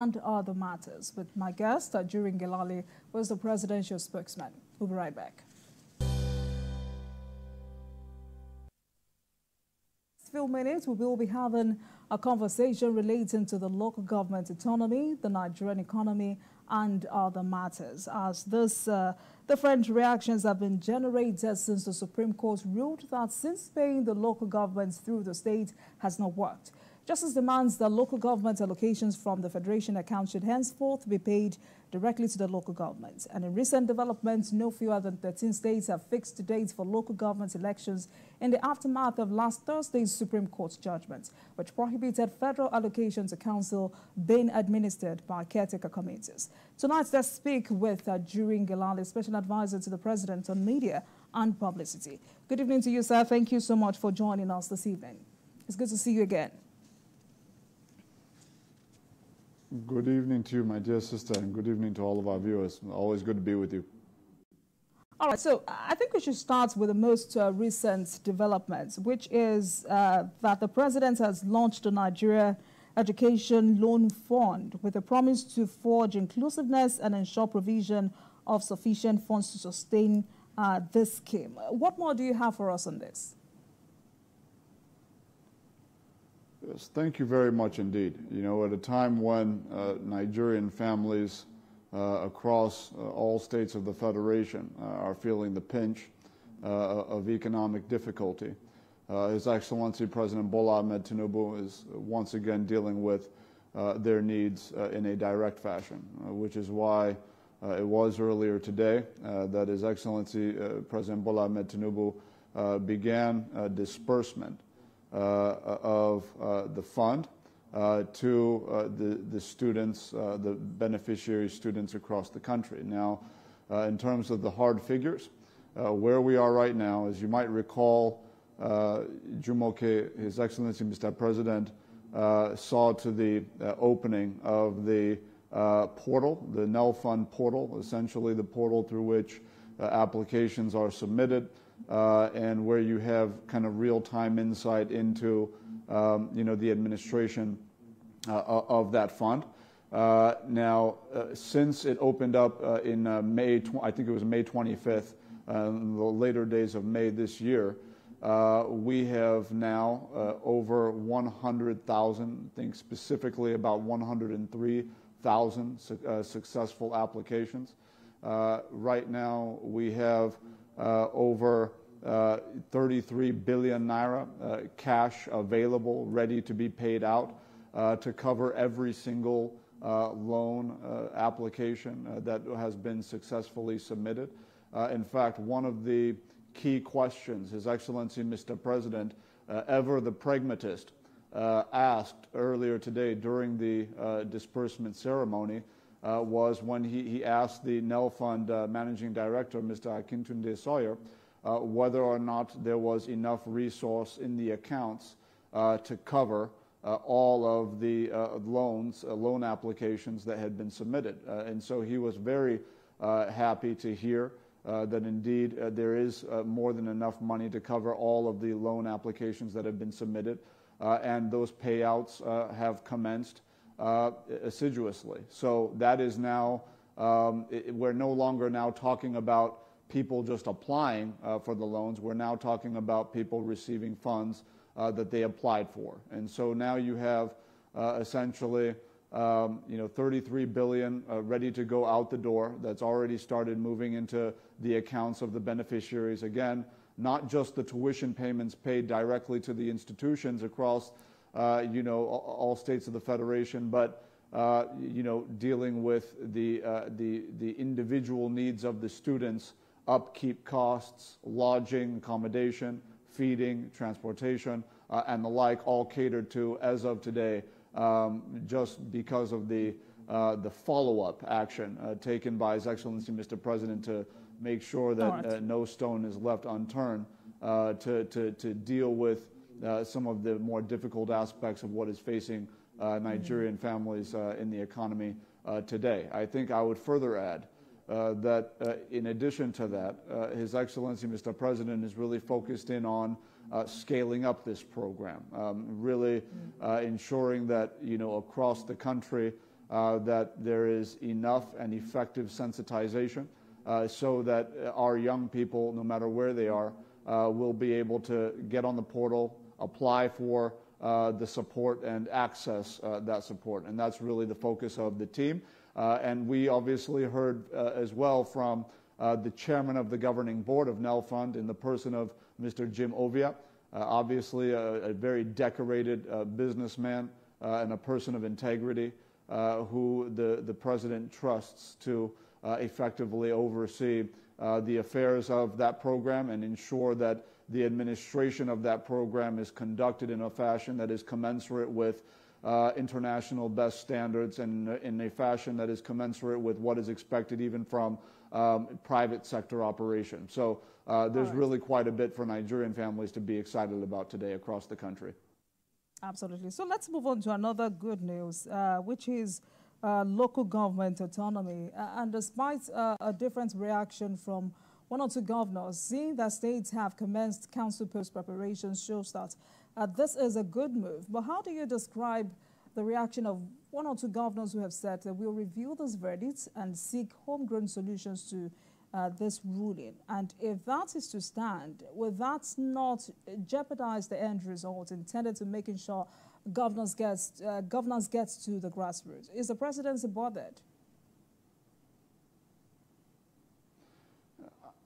and other matters with my guest, Ajuri Ngelale, who is the presidential spokesman. We'll be right back. In a few minutes, we will be having a conversation relating to the local government autonomy, the Nigerian economy, and other matters, as this different reactions have been generated since the Supreme Court ruled that since paying the local governments through the state has not worked. Justice demands that local government allocations from the Federation account should henceforth be paid directly to the local governments. And in recent developments, no fewer than 13 states have fixed dates for local government elections in the aftermath of last Thursday's Supreme Court judgment, which prohibited federal allocations to council being administered by caretaker committees. Tonight, let's speak with Ajuri Ngelale, Special Advisor to the President on Media and Publicity. Good evening to you, sir. Thank you so much for joining us this evening. It's good to see you again. Good evening to you, my dear sister, and good evening to all of our viewers. Always good to be with you. All right, so I think we should start with the most recent developments, which is that the president has launched the Nigeria Education Loan Fund with a promise to forge inclusiveness and ensure provision of sufficient funds to sustain this scheme. What more do you have for us on this? Yes, thank you very much indeed. You know, at a time when Nigerian families across all states of the Federation are feeling the pinch of economic difficulty, His Excellency President Bola Ahmed Tinubu is once again dealing with their needs in a direct fashion, which is why it was earlier today that His Excellency President Bola Ahmed Tinubu began disbursement of the fund to the students, the beneficiary students across the country. Now, in terms of the hard figures, where we are right now, as you might recall, Jumoke, His Excellency Mr. President, saw to the opening of the portal, the NEL Fund portal, essentially the portal through which applications are submitted, and where you have kind of real-time insight into, you know, the administration of that fund. Now, since it opened up in May, I think it was May 25th, the later days of May this year, we have now over 100,000, I think specifically about 103,000 successful applications. Right now, we have over 33 billion naira cash available, ready to be paid out to cover every single loan application that has been successfully submitted. In fact, one of the key questions His Excellency Mr. President, ever the pragmatist, asked earlier today during the disbursement ceremony was when he asked the NEL Fund Managing Director, Mr. Akintunde Sawyer, whether or not there was enough resource in the accounts to cover all of the loan applications that had been submitted. And so he was very happy to hear that indeed there is more than enough money to cover all of the loan applications that have been submitted, and those payouts have commenced assiduously. So that is now, we're no longer now talking about people just applying for the loans. We're now talking about people receiving funds that they applied for. And so now you have essentially, you know, 33 billion ready to go out the door. That's already started moving into the accounts of the beneficiaries. Again, not just the tuition payments paid directly to the institutions across you know, all states of the Federation, but you know, dealing with the individual needs of the students, upkeep costs, lodging, accommodation, feeding, transportation, and the like, all catered to as of today, just because of the follow-up action taken by His Excellency Mr. President to make sure that no stone is left unturned to deal with some of the more difficult aspects of what is facing Nigerian families in the economy today. I think I would further add that in addition to that, His Excellency Mr. President is really focused in on scaling up this program, really ensuring that, you know, across the country that there is enough and effective sensitization so that our young people, no matter where they are, will be able to get on the portal, apply for the support and access that support. And that's really the focus of the team. And we obviously heard as well from the chairman of the governing board of NEL Fund in the person of Mr. Jim Ovia, obviously a very decorated businessman and a person of integrity who the president trusts to effectively oversee the affairs of that program and ensure that the administration of that program is conducted in a fashion that is commensurate with international best standards and in a fashion that is commensurate with what is expected even from private sector operations. So there's really quite a bit for Nigerian families to be excited about today across the country. Absolutely. So let's move on to another good news, which is local government autonomy. And despite a different reaction from one or two governors, seeing that states have commenced council post preparations shows that this is a good move. But how do you describe the reaction of one or two governors who have said that we'll review this verdict and seek homegrown solutions to this ruling? And if that is to stand, will that not jeopardize the end result intended to making sure governors get to the grassroots? Is the presidency bothered?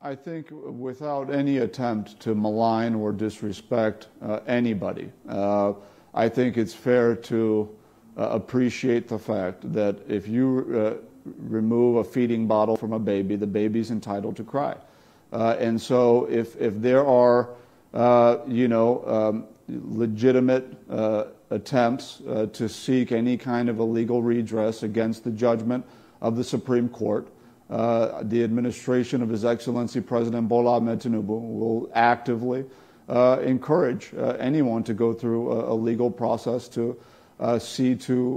I think without any attempt to malign or disrespect anybody, I think it's fair to appreciate the fact that if you remove a feeding bottle from a baby, the baby's entitled to cry. And so if there are, legitimate attempts to seek any kind of a legal redress against the judgment of the Supreme Court, the administration of His Excellency President Bola Ahmed Tinubu will actively encourage anyone to go through a legal process to see to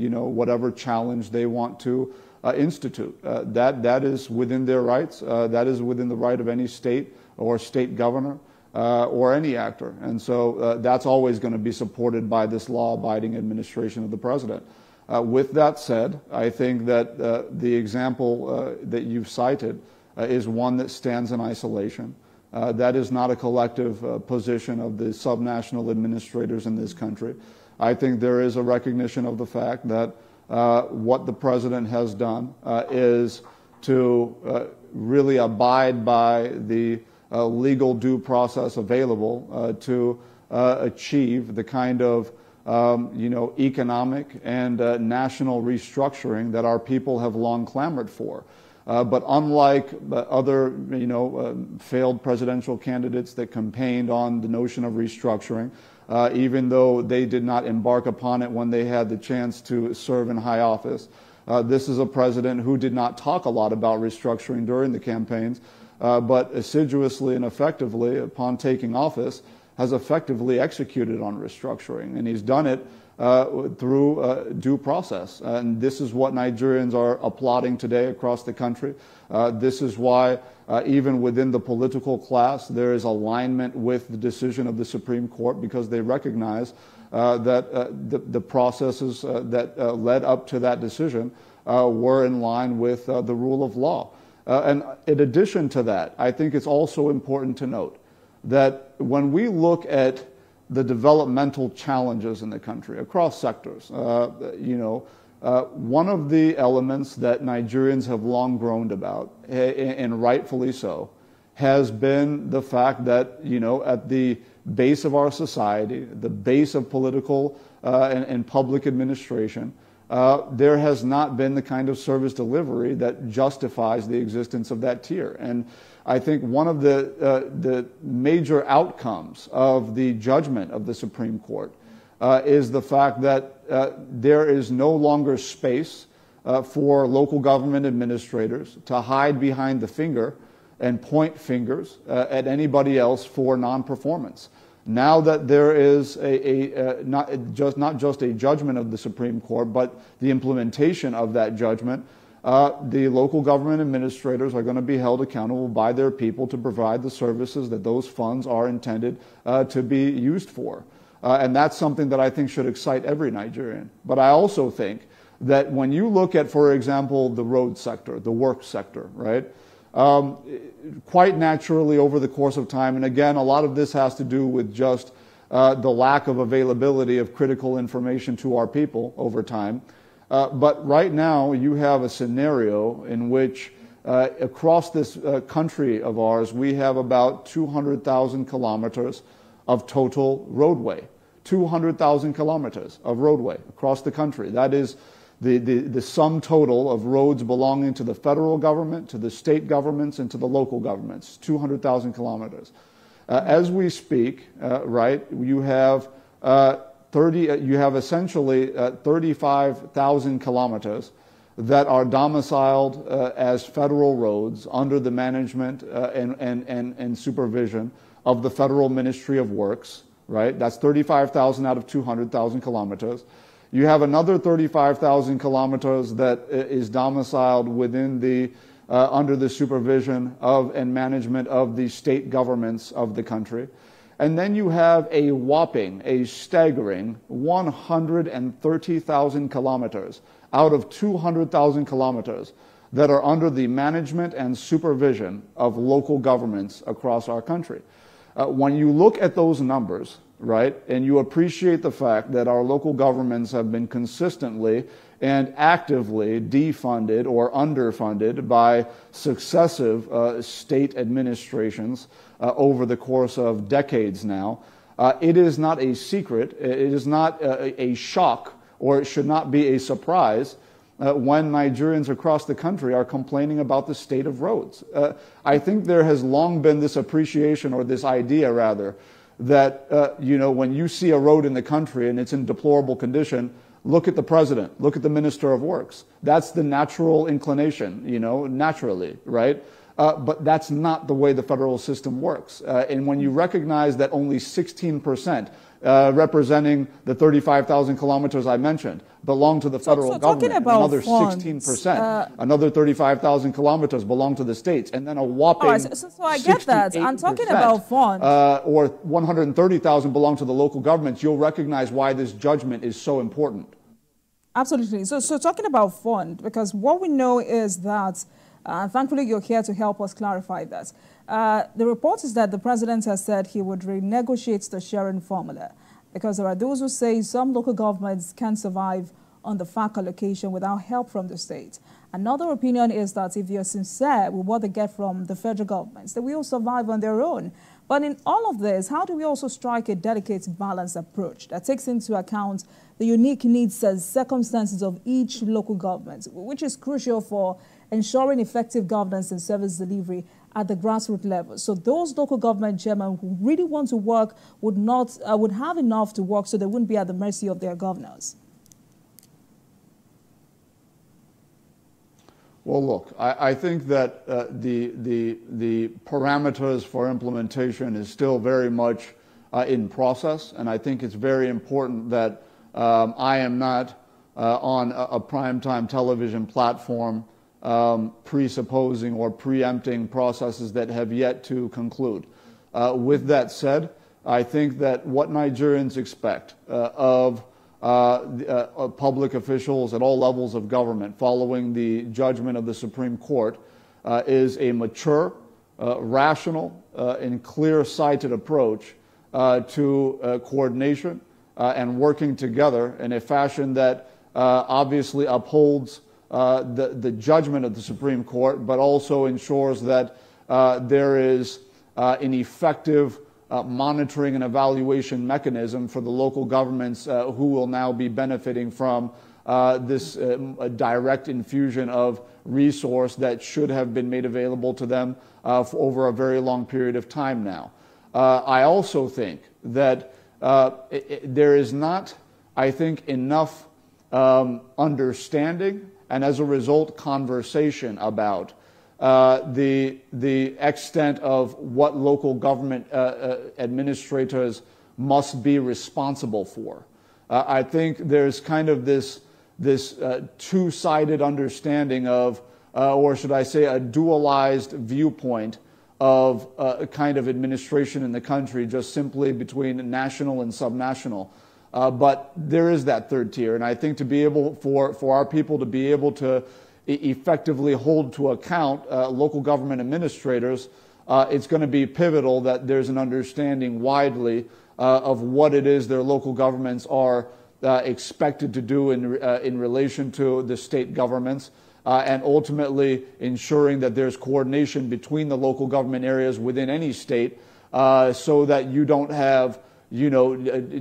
whatever challenge they want to institute. That is within their rights. That is within the right of any state or state governor or any actor. And so that's always going to be supported by this law-abiding administration of the president. With that said, I think that the example that you've cited is one that stands in isolation. That is not a collective position of the subnational administrators in this country. I think there is a recognition of the fact that what the president has done is to really abide by the legal due process available to achieve the kind of economic and national restructuring that our people have long clamored for. But unlike other, failed presidential candidates that campaigned on the notion of restructuring, even though they did not embark upon it when they had the chance to serve in high office, this is a president who did not talk a lot about restructuring during the campaigns, but assiduously and effectively, upon taking office, has effectively executed on restructuring, and he's done it through due process. And this is what Nigerians are applauding today across the country. This is why even within the political class there is alignment with the decision of the Supreme Court, because they recognize that the processes that led up to that decision were in line with the rule of law. And in addition to that, I think it's also important to note that when we look at the developmental challenges in the country across sectors, one of the elements that Nigerians have long groaned about, and rightfully so, has been the fact that, at the base of our society, the base of political and public administration, there has not been the kind of service delivery that justifies the existence of that tier. And I think one of the major outcomes of the judgment of the Supreme Court is the fact that there is no longer space for local government administrators to hide behind the finger and point fingers at anybody else for non-performance. Now that there is not just a judgment of the Supreme Court, but the implementation of that judgment, the local government administrators are going to be held accountable by their people to provide the services that those funds are intended to be used for. And that's something that I think should excite every Nigerian. But I also think that when you look at, for example, the road sector, the work sector, right? Quite naturally over the course of time, and again, a lot of this has to do with just the lack of availability of critical information to our people over time. But right now, you have a scenario in which across this country of ours, we have about 200,000 kilometers of total roadway. 200,000 kilometers of roadway across the country. That is the sum total of roads belonging to the federal government, to the state governments, and to the local governments. 200,000 kilometers. As we speak, right, you have essentially 35,000 kilometers that are domiciled as federal roads under the management and supervision of the Federal Ministry of Works, right? That's 35,000 out of 200,000 kilometers. You have another 35,000 kilometers that is domiciled within the under the supervision of and management of the state governments of the country. And then you have a whopping, a staggering 130,000 kilometers out of 200,000 kilometers that are under the management and supervision of local governments across our country. When you look at those numbers, right, and you appreciate the fact that our local governments have been consistently and actively defunded or underfunded by successive state administrations over the course of decades now, it is not a secret, it is not a shock, or it should not be a surprise when Nigerians across the country are complaining about the state of roads. I think there has long been this appreciation, or this idea rather, that you know, when you see a road in the country and it's in deplorable condition, look at the president, look at the Minister of Works. That's the natural inclination, you know, naturally, right? But that's not the way the federal system works. And when you recognize that only 16%, representing the 35,000 kilometers I mentioned, belong to the federal government, another 16%, another 35,000 kilometers belong to the states, and then a whopping so I get that. I'm talking about funds. Or 130,000 belong to the local governments. You'll recognize why this judgment is so important. Absolutely. So talking about fund, because what we know is that, thankfully you're here to help us clarify that. The report is that the president has said he would renegotiate the sharing formula, because there are those who say some local governments can survive on the FAC allocation without help from the state. Another opinion is that if you're sincere with what they get from the federal governments, they will survive on their own. But in all of this, how do we also strike a delicate, balanced approach that takes into account the unique needs and circumstances of each local government, which is crucial for ensuring effective governance and service delivery at the grassroots level? So those local government chairmen who really want to work would have enough to work, so they wouldn't be at the mercy of their governors. Well, look, I think that the parameters for implementation is still very much in process, and I think it's very important that I am not on a primetime television platform presupposing or preempting processes that have yet to conclude. With that said, I think that what Nigerians expect of public officials at all levels of government following the judgment of the Supreme Court is a mature, rational, and clear-sighted approach to coordination and working together in a fashion that obviously upholds the judgment of the Supreme Court, but also ensures that there is an effective monitoring and evaluation mechanism for the local governments who will now be benefiting from this direct infusion of resource that should have been made available to them for over a very long period of time now. I also think that there is not, I think, enough understanding and as a result conversation about the extent of what local government administrators must be responsible for. I think there's kind of this two-sided understanding of, or should I say, a dualized viewpoint of a kind of administration in the country, just simply between national and subnational. But there is that third tier, and I think to be able for our people to be able to effectively hold to account local government administrators, it's going to be pivotal that there's an understanding widely of what it is their local governments are expected to do in relation to the state governments, and ultimately ensuring that there's coordination between the local government areas within any state, so that you don't have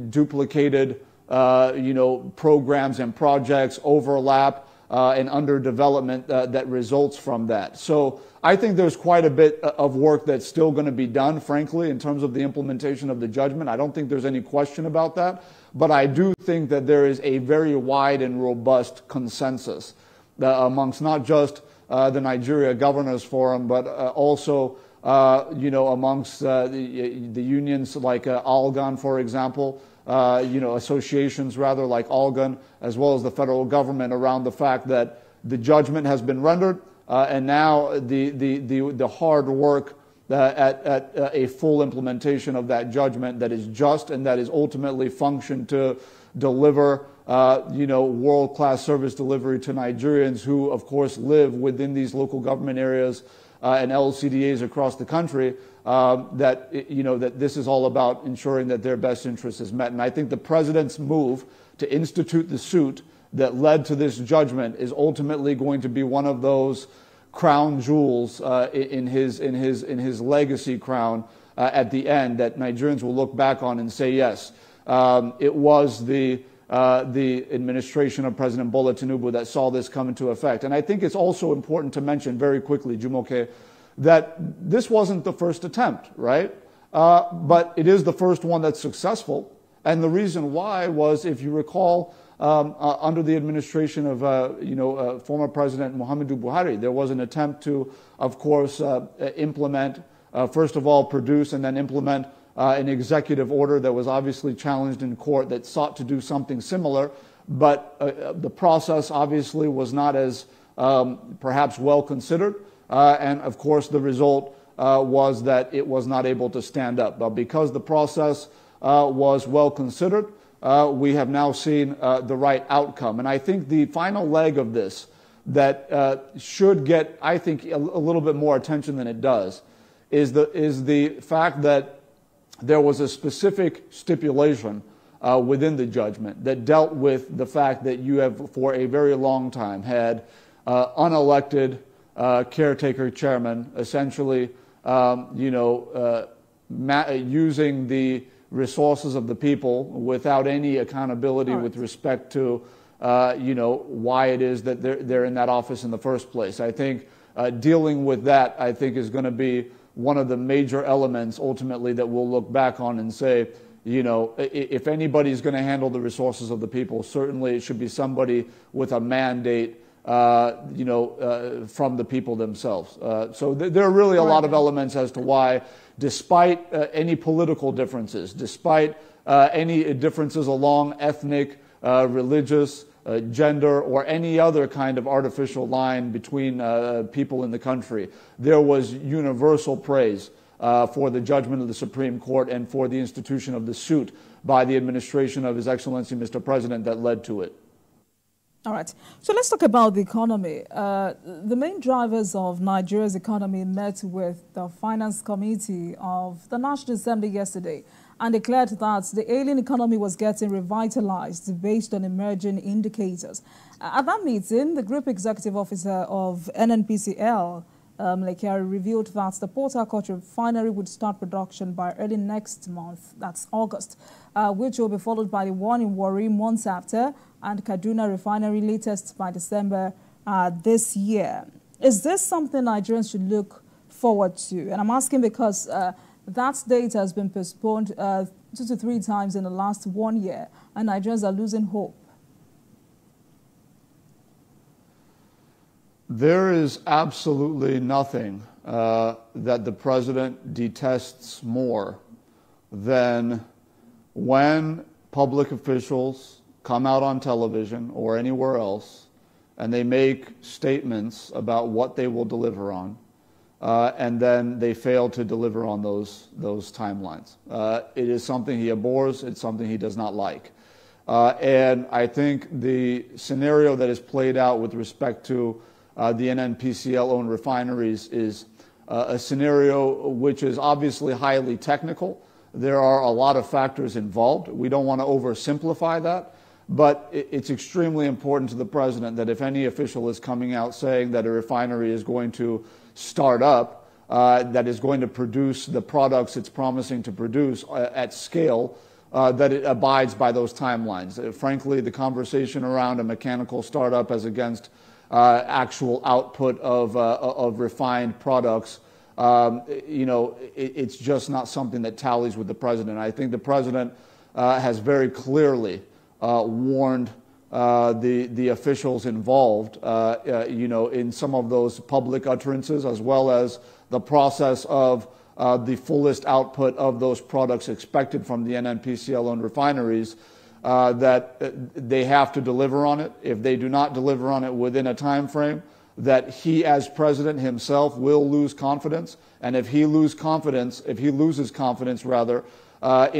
duplicated programs and projects, overlap, and underdevelopment that results from that. So I think there's quite a bit of work that's still going to be done, frankly, in terms of the implementation of the judgment. I don't think there's any question about that. But I do think that there is a very wide and robust consensus amongst not just the Nigeria Governors Forum, but also amongst the unions like Algon, for example, associations rather like Algon, as well as the federal government, around the fact that the judgment has been rendered, and now the hard work at a full implementation of that judgment that is just and that is ultimately functioned to deliver world-class service delivery to Nigerians who, of course, live within these local government areas and LCDAs across the country, that this is all about ensuring that their best interest is met. And I think the president's move to institute the suit that led to this judgment is ultimately going to be one of those crown jewels in his legacy crown at the end that Nigerians will look back on and say, yes, it was the administration of President Bola Tinubu that saw this come into effect. And I think it's also important to mention very quickly, Jumoke, that this wasn't the first attempt, right? But it is the first one that's successful. And the reason why was, if you recall, under the administration of former President Muhammadu Buhari, there was an attempt to, of course, implement, first of all, produce and then implement an executive order that was obviously challenged in court that sought to do something similar, but the process obviously was not as perhaps well considered, and of course the result was that it was not able to stand up. But because the process was well considered, we have now seen the right outcome. And I think the final leg of this that should get, I think, a little bit more attention than it does is the fact that there was a specific stipulation within the judgment that dealt with the fact that you have, for a very long time, had unelected caretaker chairman, essentially, using the resources of the people without any accountability with respect to, why it is that they're in that office in the first place. I think dealing with that, I think, is going to be one of the major elements ultimately that we'll look back on and say, if anybody's going to handle the resources of the people, certainly it should be somebody with a mandate, from the people themselves. So there are really a lot of elements as to why, despite any political differences, despite any differences along ethnic, religious, gender, or any other kind of artificial line between people in the country, there was universal praise for the judgment of the Supreme Court and for the institution of the suit by the administration of His Excellency Mr. President that led to it. All right. So let's talk about the economy. The main drivers of Nigeria's economy met with the Finance Committee of the National Assembly yesterday and declared that the ailing economy was getting revitalized based on emerging indicators. At that meeting, the Group Executive Officer of NNPCL, Lekari, revealed that the Port Harcourt refinery would start production by early next month, that's August, which will be followed by the one in Warri months after, and Kaduna refinery latest by December this year. Is this something Nigerians should look forward to? And I'm asking because that date has been postponed 2 to 3 times in the last 1 year, and Nigerians are losing hope. There is absolutely nothing that the president detests more than when public officials come out on television or anywhere else and they make statements about what they will deliver on, and then they fail to deliver on those timelines. It is something he abhors. It's something he does not like. And I think the scenario that is played out with respect to the NNPCL-owned refineries is a scenario which is obviously highly technical. There are a lot of factors involved. We don't want to oversimplify that, but it's extremely important to the president that if any official is coming out saying that a refinery is going to start up, that is going to produce the products it's promising to produce at scale, that it abides by those timelines. Frankly, the conversation around a mechanical startup as against actual output of refined products, it's just not something that tallies with the president. I think the president has very clearly warned the officials involved, in some of those public utterances, as well as the process of the fullest output of those products expected from the NNPCL-owned refineries, that they have to deliver on it. If they do not deliver on it within a time frame, that he as president himself will lose confidence. And if he loses confidence, in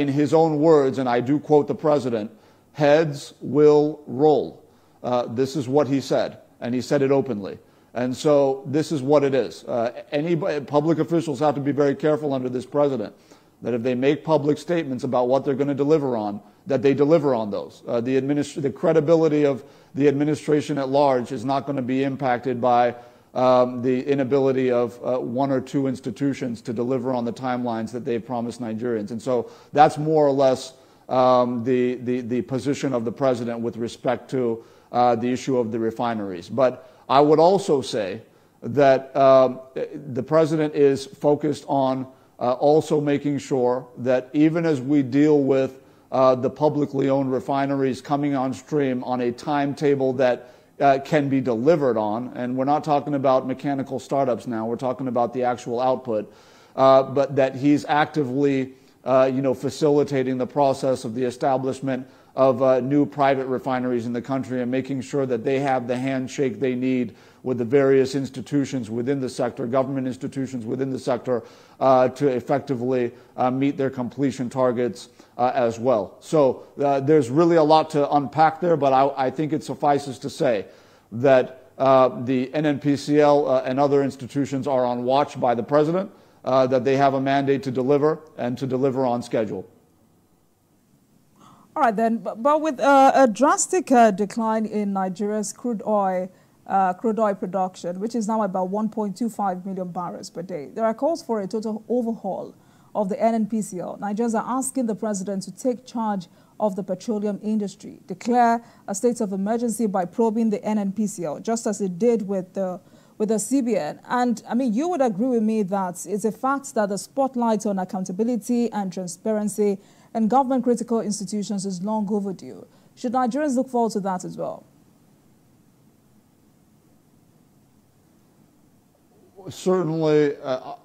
his own words, and I do quote the president, heads will roll. This is what he said, and he said it openly. And so this is what it is. Public officials have to be very careful under this president, that if they make public statements about what they're going to deliver on, that they deliver on those. The credibility of the administration at large is not going to be impacted by the inability of one or two institutions to deliver on the timelines that they've promised Nigerians. And so that's more or less the position of the president with respect to the issue of the refineries. But I would also say that the president is focused on also making sure that even as we deal with the publicly owned refineries coming on stream on a timetable that can be delivered on, and we're not talking about mechanical startups now, we're talking about the actual output, but that he's actively facilitating the process of the establishment of new private refineries in the country and making sure that they have the handshake they need with the various institutions within the sector, government institutions within the sector, to effectively meet their completion targets as well. So there's really a lot to unpack there, but I think it suffices to say that the NNPCL and other institutions are on watch by the president, that they have a mandate to deliver and to deliver on schedule. All right, then, but with a drastic decline in Nigeria's crude oil production, which is now about 1.25 million barrels per day, there are calls for a total overhaul of the NNPCL. Nigerians are asking the president to take charge of the petroleum industry, declare a state of emergency by probing the NNPCL, just as it did with the CBN. And I mean, you would agree with me that it's a fact that the spotlight on accountability and transparency and government critical institutions is long overdue. Should Nigerians look forward to that as well? Certainly,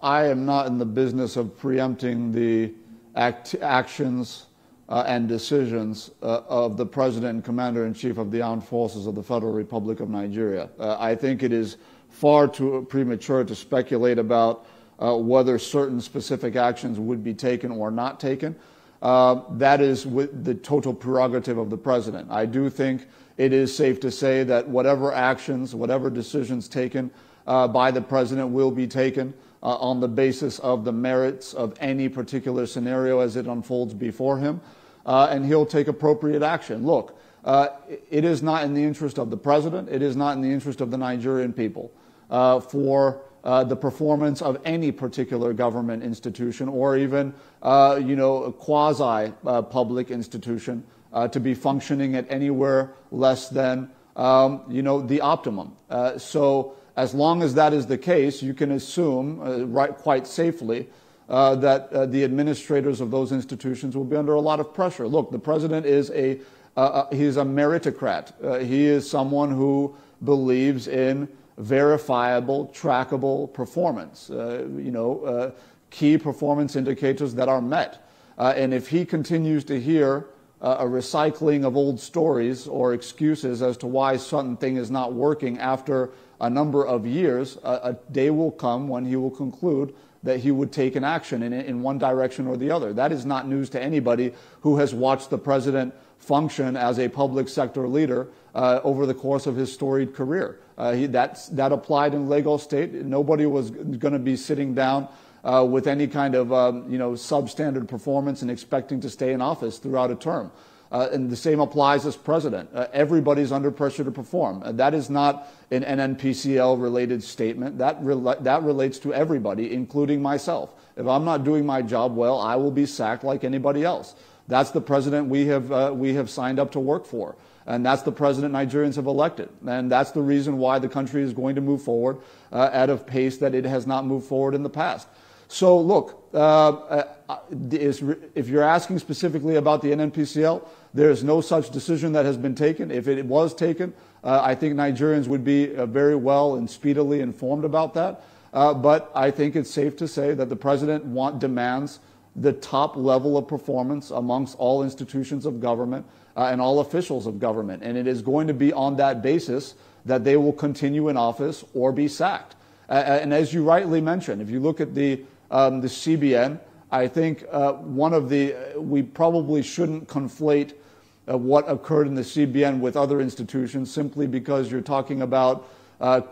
I am not in the business of preempting the actions and decisions of the President and Commander-in-Chief of the Armed Forces of the Federal Republic of Nigeria. I think it is far too premature to speculate about whether certain specific actions would be taken or not taken. That is with the total prerogative of the president. I do think it is safe to say that whatever actions, whatever decisions taken by the president will be taken on the basis of the merits of any particular scenario as it unfolds before him, and he'll take appropriate action. Look, it is not in the interest of the president, it is not in the interest of the Nigerian people for the performance of any particular government institution or even, a quasi-public institution to be functioning at anywhere less than, the optimum. So as long as that is the case, you can assume quite safely that the administrators of those institutions will be under a lot of pressure. Look, the president is he's a meritocrat. He is someone who believes in verifiable, trackable performance, key performance indicators that are met. And if he continues to hear a recycling of old stories or excuses as to why something is not working after a number of years, a day will come when he will conclude that he would take an action in one direction or the other. That is not news to anybody who has watched the president function as a public sector leader over the course of his storied career. That applied in Lagos State. Nobody was going to be sitting down with any kind of substandard performance and expecting to stay in office throughout a term. And the same applies as president. Everybody's under pressure to perform. That is not an NNPCL-related statement. That relates to everybody, including myself. If I'm not doing my job well, I will be sacked like anybody else. That's the president we have signed up to work for. And that's the president Nigerians have elected. And that's the reason why the country is going to move forward at a pace that it has not moved forward in the past. So look, if you're asking specifically about the NNPCL, there is no such decision that has been taken. If it was taken, I think Nigerians would be very well and speedily informed about that. But I think it's safe to say that the president demands the top level of performance amongst all institutions of government and all officials of government. And it is going to be on that basis that they will continue in office or be sacked. And as you rightly mentioned, if you look at the CBN, I think we probably shouldn't conflate what occurred in the CBN with other institutions simply because you're talking about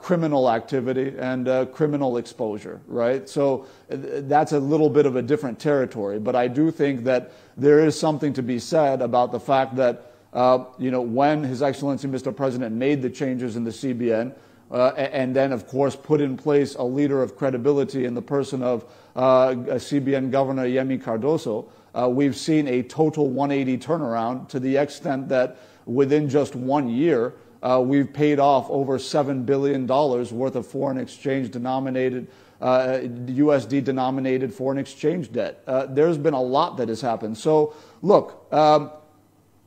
criminal activity and criminal exposure, right? So that's a little bit of a different territory. But I do think that there is something to be said about the fact that, when His Excellency Mr. President made the changes in the CBN, and then, of course, put in place a leader of credibility in the person of CBN Governor Yemi Cardoso, we've seen a total 180 turnaround to the extent that within just 1 year, we've paid off over $7 billion worth of foreign exchange denominated, USD denominated foreign exchange debt. There's been a lot that has happened. So, look,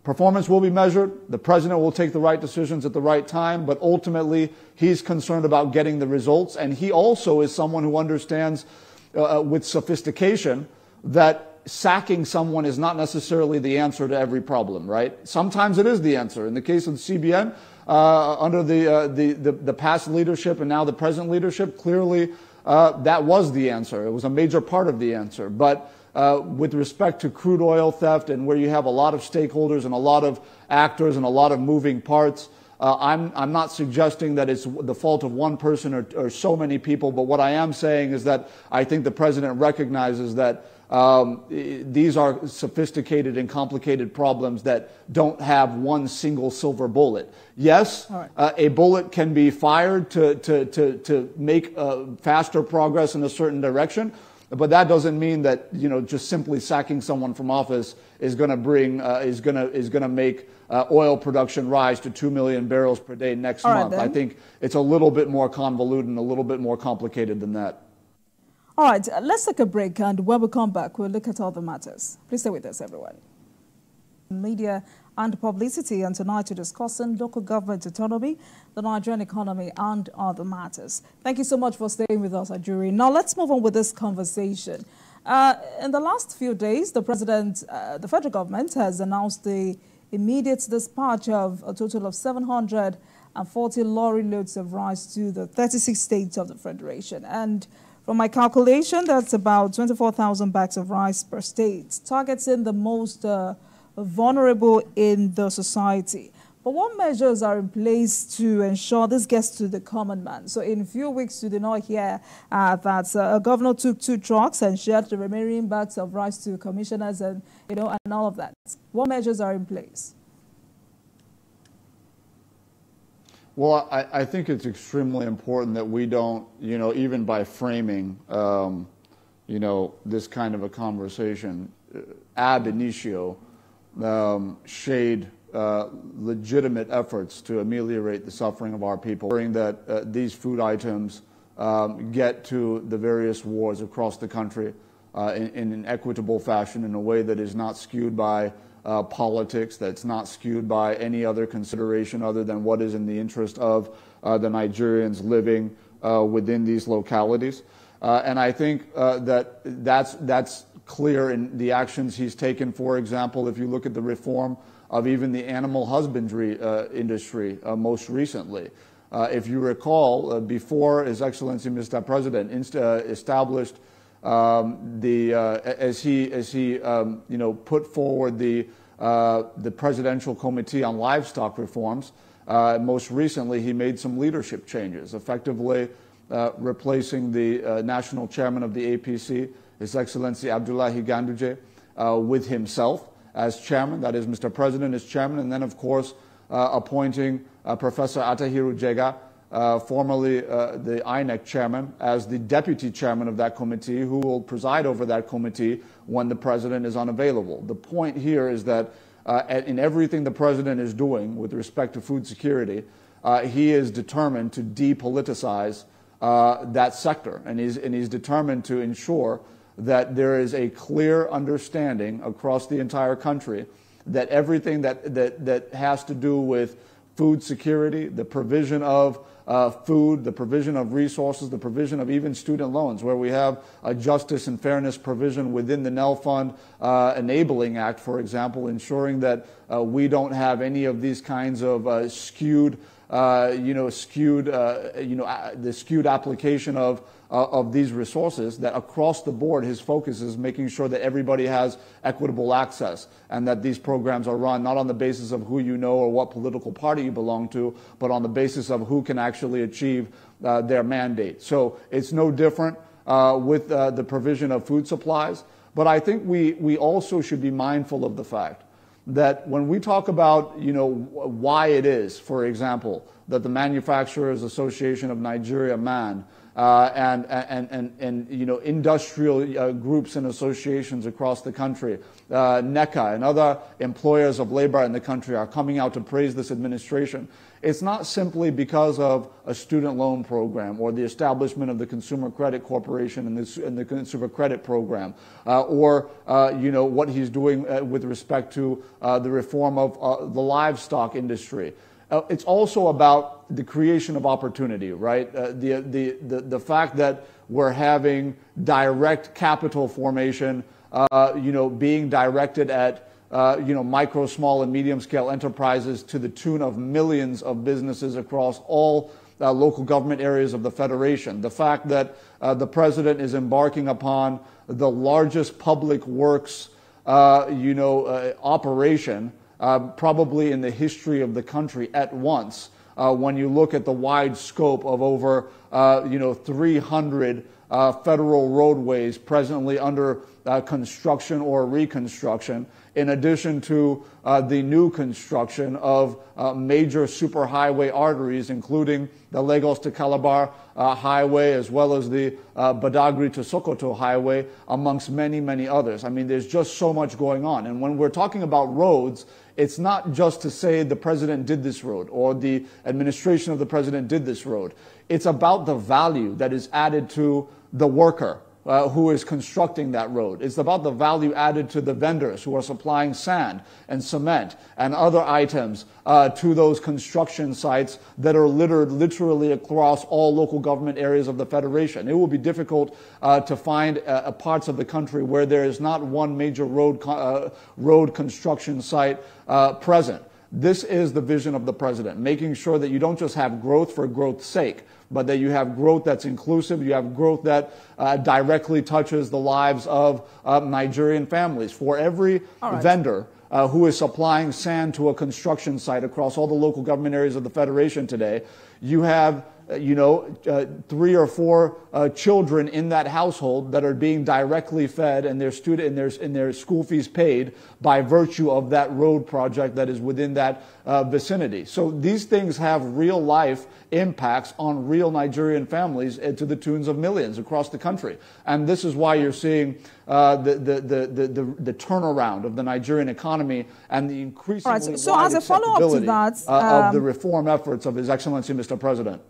performance will be measured. The president will take the right decisions at the right time, but ultimately he's concerned about getting the results. And he also is someone who understands with sophistication that sacking someone is not necessarily the answer to every problem, right? Sometimes it is the answer. In the case of the CBN, under the past leadership and now the present leadership, clearly that was the answer. It was a major part of the answer. But with respect to crude oil theft and where you have a lot of stakeholders and a lot of actors and a lot of moving parts, I'm not suggesting that it's the fault of one person or so many people, but what I am saying is that I think the president recognizes that these are sophisticated and complicated problems that don't have one single silver bullet. Yes, right. A bullet can be fired to make faster progress in a certain direction, but that doesn't mean that just simply sacking someone from office is going to bring is going to make oil production rise to 2 million barrels per day next month. I think it's a little bit more convoluted and a little bit more complicated than that. All right, let's take a break, and when we come back, we'll look at other matters. Please stay with us, everyone. Media and publicity, and tonight we're discussing local government autonomy, the Nigerian economy, and other matters. Thank you so much for staying with us, Ajuri. Now, let's move on with this conversation. In the last few days, the federal government has announced the immediate dispatch of a total of 740 lorry loads of rice to the 36 states of the Federation. And from my calculation, that's about 24,000 bags of rice per state, targeting the most vulnerable in the society. But what measures are in place to ensure this gets to the common man? So in a few weeks, you did not hear that a governor took 2 trucks and shared the remaining bags of rice to commissioners and, and all of that. What measures are in place? Well, I think it's extremely important that we don't, even by framing, this kind of a conversation, ab initio, shade legitimate efforts to ameliorate the suffering of our people, ensuring that these food items get to the various wards across the country in an equitable fashion, in a way that is not skewed by politics, that's not skewed by any other consideration other than what is in the interest of the Nigerians living within these localities. And I think that's clear in the actions he's taken. For example, if you look at the reform of even the animal husbandry industry most recently. If you recall, before His Excellency Mr. President established as he put forward the the Presidential Committee on Livestock Reforms. Most recently, he made some leadership changes, effectively replacing the national chairman of the APC, His Excellency Abdullahi Ganduje, with himself as chairman, that is, Mr. President as chairman, and then, of course, appointing Professor Atahiru Jega, formerly the INEC chairman, as the deputy chairman of that committee, who will preside over that committee when the president is unavailable. The point here is that in everything the president is doing with respect to food security, he is determined to depoliticize that sector, and he's determined to ensure that there is a clear understanding across the entire country that everything that has to do with food security, the provision of food, the provision of resources, the provision of even student loans, where we have a justice and fairness provision within the NEL Fund Enabling Act, for example, ensuring that we don't have any of these kinds of the skewed application of these resources, that across the board his focus is making sure that everybody has equitable access, and that these programs are run not on the basis of who you know or what political party you belong to, but on the basis of who can actually achieve their mandate. So it's no different with the provision of food supplies. But I think we also should be mindful of the fact that when we talk about, why it is, for example, that the Manufacturers Association of Nigeria, MAN, and industrial groups and associations across the country, NECA and other employers of labor in the country are coming out to praise this administration, it's not simply because of a student loan program or the establishment of the Consumer Credit Corporation and the Consumer Credit Program, or what he's doing with respect to the reform of the livestock industry. It's also about the creation of opportunity, right? The fact that we're having direct capital formation, being directed at micro, small, and medium-scale enterprises to the tune of millions of businesses across all local government areas of the Federation. The fact that the President is embarking upon the largest public works, operation probably in the history of the country at once, when you look at the wide scope of over 300 federal roadways presently under construction or reconstruction, in addition to the new construction of major superhighway arteries, including the Lagos to Calabar highway, as well as the Badagry to Sokoto highway, amongst many, many others. I mean, there's just so much going on. And when we're talking about roads, it's not just to say the president did this road or the administration of the president did this road. It's about the value that is added to the worker who is constructing that road. It's about the value added to the vendors who are supplying sand and cement and other items to those construction sites that are littered literally across all local government areas of the Federation. It will be difficult to find parts of the country where there is not one major road construction site present. This is the vision of the president, making sure that you don't just have growth for growth's sake, but that you have growth that's inclusive, you have growth that directly touches the lives of Nigerian families. For every vendor who is supplying sand to a construction site across all the local government areas of the Federation today, you have 3 or 4 children in that household that are being directly fed and their school fees paid by virtue of that road project that is within that vicinity. So these things have real life impacts on real Nigerian families to the tunes of millions across the country. And this is why you're seeing the turnaround of the Nigerian economy and the increasingly wide acceptability of the reform efforts of His Excellency Mr. President.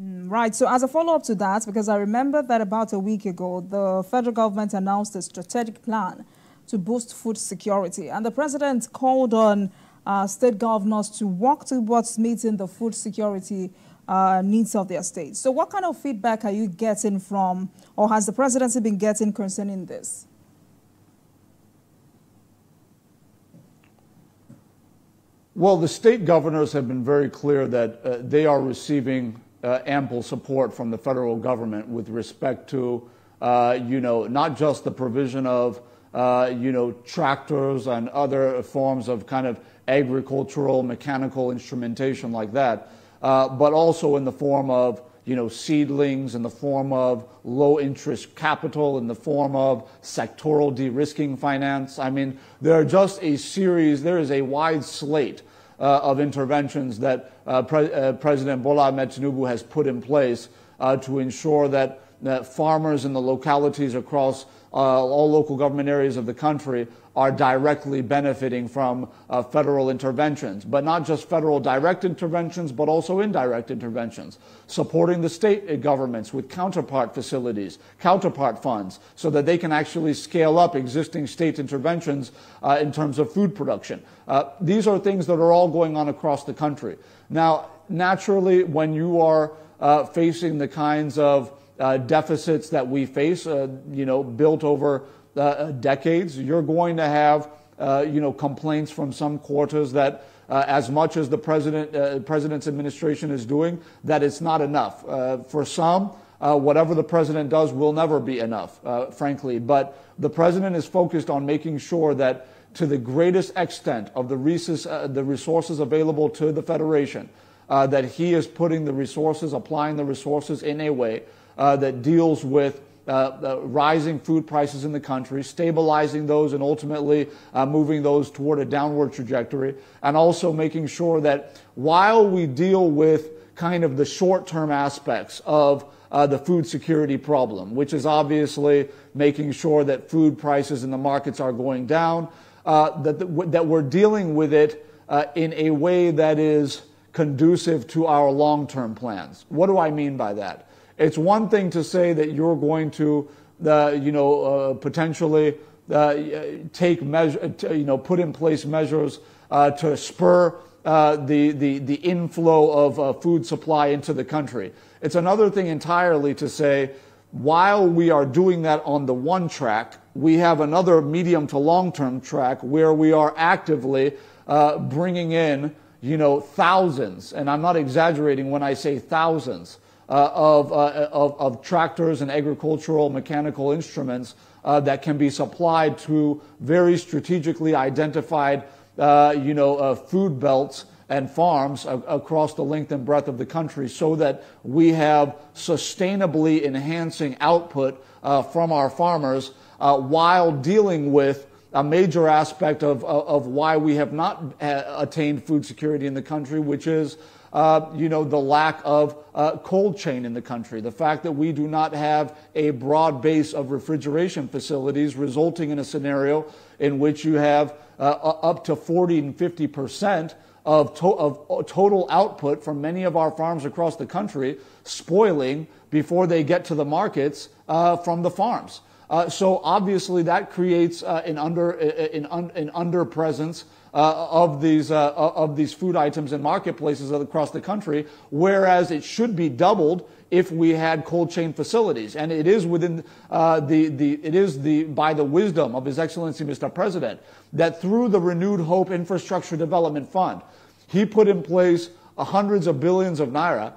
Right. So as a follow-up to that, because I remember that about a week ago, the federal government announced a strategic plan to boost food security. And the president called on state governors to work towards meeting the food security needs of their states. So what kind of feedback are you getting from, or has the presidency been getting concerning this? Well, the state governors have been very clear that they are receiving ample support from the federal government with respect to, not just the provision of tractors and other forms of kind of agricultural, mechanical instrumentation like that, but also in the form of, seedlings, in the form of low-interest capital, in the form of sectoral de-risking finance. I mean, there is a wide slate of interventions that President Bola Ahmed Tinubu has put in place to ensure that farmers in the localities across all local government areas of the country are directly benefiting from federal interventions, but not just federal direct interventions, but also indirect interventions, supporting the state governments with counterpart facilities, counterpart funds, so that they can actually scale up existing state interventions in terms of food production. These are things that are all going on across the country. Now, naturally, when you are facing the kinds of deficits that we face, built over decades, you're going to have, complaints from some quarters that as much as the president's administration is doing, that it's not enough. For some, whatever the president does will never be enough, frankly. But the president is focused on making sure that to the greatest extent of the resources available to the Federation, that he is putting the resources, applying the resources in a way that deals with rising food prices in the country, stabilizing those and ultimately moving those toward a downward trajectory, and also making sure that while we deal with kind of the short-term aspects of the food security problem, which is obviously making sure that food prices in the markets are going down, that we're dealing with it in a way that is conducive to our long-term plans. What do I mean by that? It's one thing to say that you're going to, potentially put in place measures to spur the inflow of food supply into the country. It's another thing entirely to say, while we are doing that on the one track, we have another medium to long-term track where we are actively bringing in, thousands, and I'm not exaggerating when I say thousands, of tractors and agricultural mechanical instruments that can be supplied to very strategically identified, food belts and farms across the length and breadth of the country, so that we have sustainably enhancing output from our farmers while dealing with a major aspect of why we have not attained food security in the country, which is the lack of cold chain in the country, the fact that we do not have a broad base of refrigeration facilities, resulting in a scenario in which you have up to 40 and 50% of total output from many of our farms across the country spoiling before they get to the markets from the farms. So obviously that creates an underpresence of these food items in marketplaces across the country, whereas it should be doubled if we had cold chain facilities. And it is within by the wisdom of His Excellency Mr. President that through the Renewed Hope Infrastructure Development Fund, he put in place hundreds of billions of naira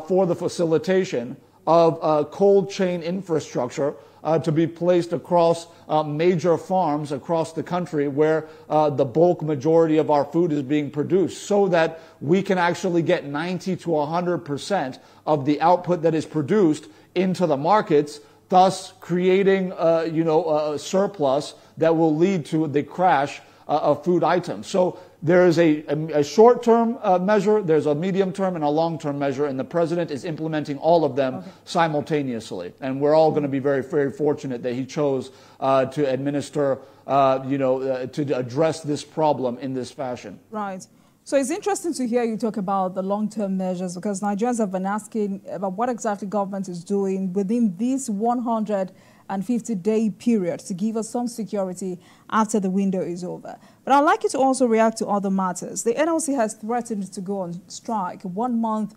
for the facilitation of cold chain infrastructure to be placed across major farms across the country where the bulk majority of our food is being produced, so that we can actually get 90 to 100% of the output that is produced into the markets, thus creating a surplus that will lead to the crash of food items. So there is a short-term measure, there's a medium-term and a long-term measure, and the president is implementing all of them simultaneously. And we're all going to be very, very fortunate that he chose to administer, to address this problem in this fashion. Right. So it's interesting to hear you talk about the long-term measures, because Nigerians have been asking about what exactly government is doing within this 150-day period to give us some security after the window is over. But I'd like you to also react to other matters. The NLC has threatened to go on strike, one month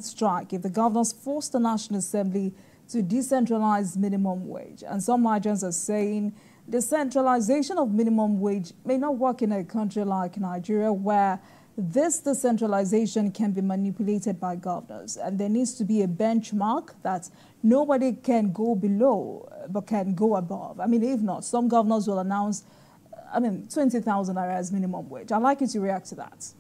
strike, if the governors force the National Assembly to decentralize minimum wage. And some Nigerians are saying decentralization of minimum wage may not work in a country like Nigeria, where this decentralization can be manipulated by governors, and there needs to be a benchmark that nobody can go below but can go above. I mean, if not, some governors will announce, 20,000 naira as minimum wage. I'd like you to react to that.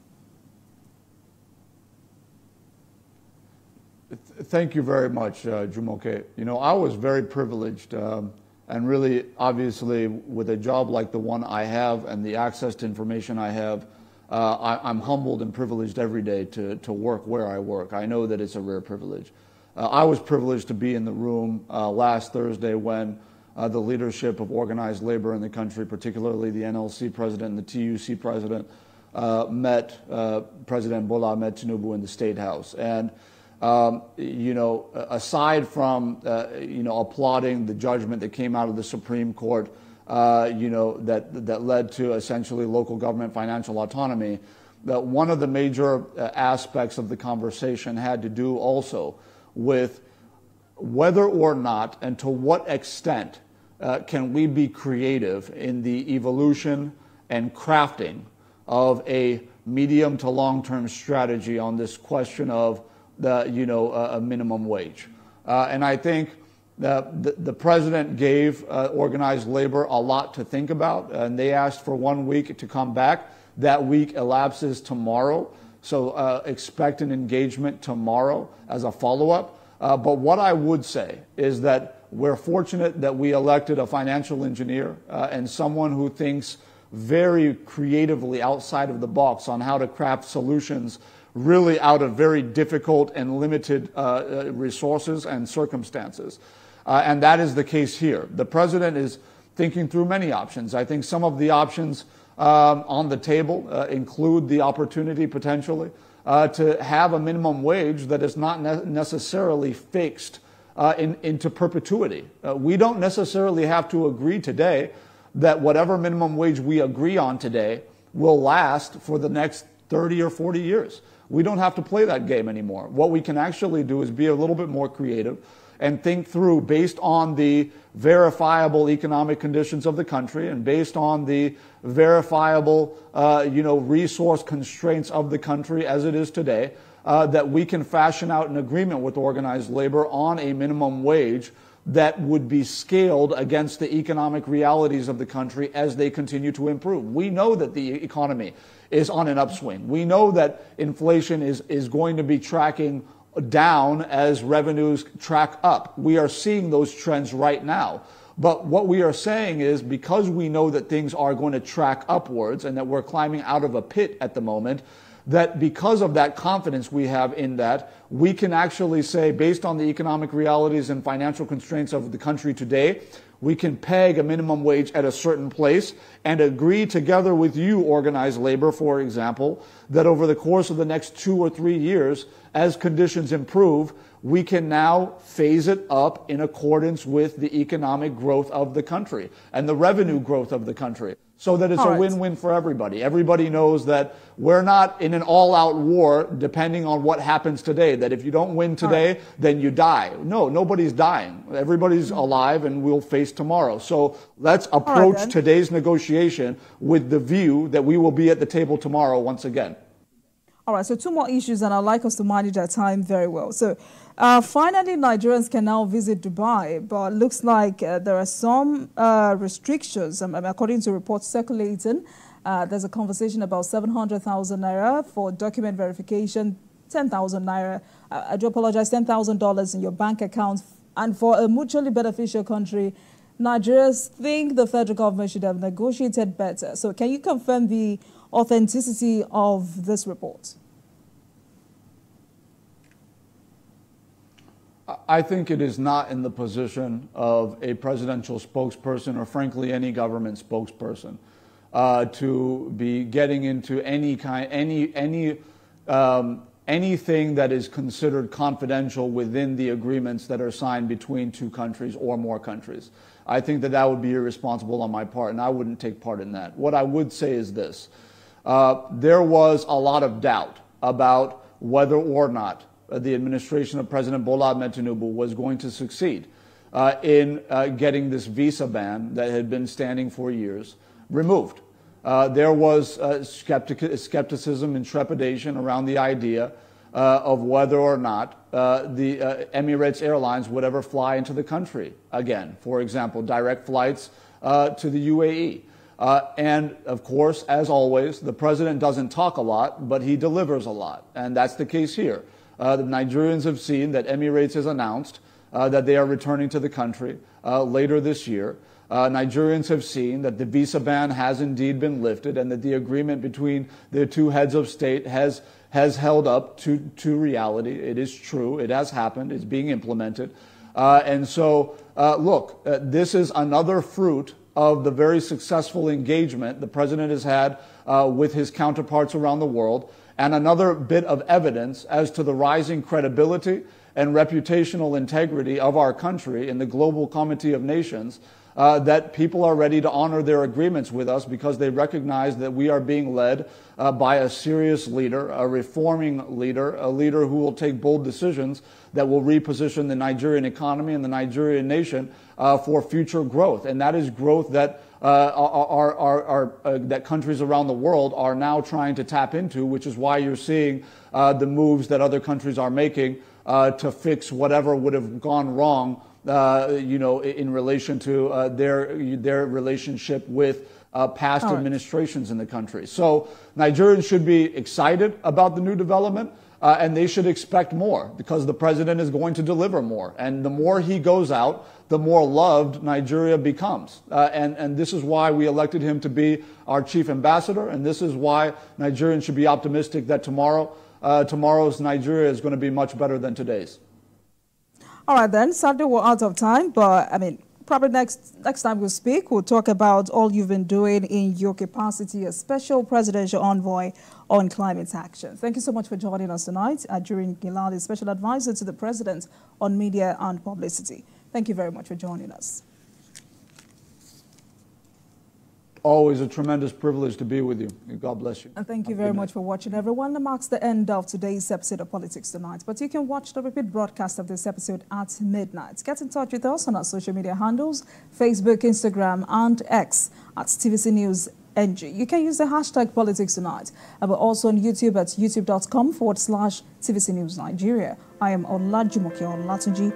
Thank you very much, Jumoke. You know, I was very privileged and really, obviously, with a job like the one I have and the access to information I have, I'm humbled and privileged every day to work where I work. I know that it's a rare privilege. I was privileged to be in the room last Thursday when the leadership of organized labor in the country, particularly the NLC president and the TUC president, President Bola met Tinubu in the State House. And you know, aside from, you know, applauding the judgment that came out of the Supreme Court, you know, that led to essentially local government financial autonomy, that one of the major aspects of the conversation had to do also with whether or not and to what extent can we be creative in the evolution and crafting of a medium to long-term strategy on this question of a minimum wage. And I think that the president gave organized labor a lot to think about, and they asked for 1 week to come back. That week elapses tomorrow, so expect an engagement tomorrow as a follow-up. But what I would say is that we're fortunate that we elected a financial engineer and someone who thinks very creatively outside of the box on how to craft solutions really out of very difficult and limited resources and circumstances. And that is the case here. The president is thinking through many options. I think some of the options on the table include the opportunity potentially to have a minimum wage that is not necessarily fixed into perpetuity. We don't necessarily have to agree today that whatever minimum wage we agree on today will last for the next 30 or 40 years. We don't have to play that game anymore. What we can actually do is be a little bit more creative and think through, based on the verifiable economic conditions of the country and based on the verifiable resource constraints of the country as it is today, that we can fashion out an agreement with organized labor on a minimum wage that would be scaled against the economic realities of the country as they continue to improve. We know that the economy is on an upswing. We know that inflation is going to be tracking down as revenues track up. We are seeing those trends right now. But what we are saying is, because we know that things are going to track upwards and that we're climbing out of a pit at the moment, that because of that confidence we have in that, we can actually say, based on the economic realities and financial constraints of the country today, we can peg a minimum wage at a certain place and agree together with you, organized labor, for example, that over the course of the next 2 or 3 years, as conditions improve, we can now phase it up in accordance with the economic growth of the country and the revenue growth of the country, so that it's a win-win for everybody. Everybody knows that we're not in an all-out war depending on what happens today, that if you don't win today, then you die. No, nobody's dying. Everybody's alive, and we'll face tomorrow. So let's approach today's negotiation with the view that we will be at the table tomorrow once again. All right, so 2 more issues, and I'd like us to manage our time very well. So finally, Nigerians can now visit Dubai, but it looks like there are some restrictions. According to reports circulating, there's a conversation about 700,000 naira for document verification, 10,000 naira, I do apologize, $10,000 in your bank account. And for a mutually beneficial country, Nigerians think the federal government should have negotiated better. So can you confirm the authenticity of this report? I think it is not in the position of a presidential spokesperson, or frankly any government spokesperson, to be getting into anything that is considered confidential within the agreements that are signed between 2 countries or more countries. I think that that would be irresponsible on my part, and I wouldn't take part in that. What I would say is this. There was a lot of doubt about whether or not the administration of President Bola Ahmed Tinubu was going to succeed in getting this visa ban that had been standing for years removed. there was skepticism and trepidation around the idea of whether or not the Emirates Airlines would ever fly into the country again. For example, direct flights to the UAE. And of course, as always, the president doesn't talk a lot, but he delivers a lot. And that's the case here. The Nigerians have seen that Emirates has announced that they are returning to the country later this year. Nigerians have seen that the visa ban has indeed been lifted and that the agreement between the two heads of state has held up to reality. It is true. It has happened. It's being implemented. And so, look, this is another fruit of the very successful engagement the president has had with his counterparts around the world, and another bit of evidence as to the rising credibility and reputational integrity of our country in the global community of nations, that people are ready to honor their agreements with us because they recognize that we are being led by a serious leader, a reforming leader, a leader who will take bold decisions that will reposition the Nigerian economy and the Nigerian nation for future growth. And that is growth that that countries around the world are now trying to tap into, which is why you're seeing the moves that other countries are making to fix whatever would have gone wrong in relation to their relationship with past administrations in the country. So Nigerians should be excited about the new development, and they should expect more because the president is going to deliver more. And the more he goes out, the more loved Nigeria becomes. And this is why we elected him to be our chief ambassador, and this is why Nigerians should be optimistic that tomorrow's Nigeria is going to be much better than today's. All right, then. Sadly, we're out of time, but I mean, probably next time we speak, we'll talk about all you've been doing in your capacity as special presidential envoy on climate action. Thank you so much for joining us tonight. Ajuri Ngelale, special advisor to the president on media and publicity. Thank you very much for joining us. Always a tremendous privilege to be with you. God bless you. And thank you very much for watching, everyone. That marks the end of today's episode of Politics Tonight. But you can watch the repeat broadcast of this episode at midnight. Get in touch with us on our social media handles, Facebook, Instagram, and X at TVC News NG. You can use the hashtag Politics Tonight. And we're also on YouTube at youtube.com/TVC News Nigeria. I am Olajumoke Olatunji.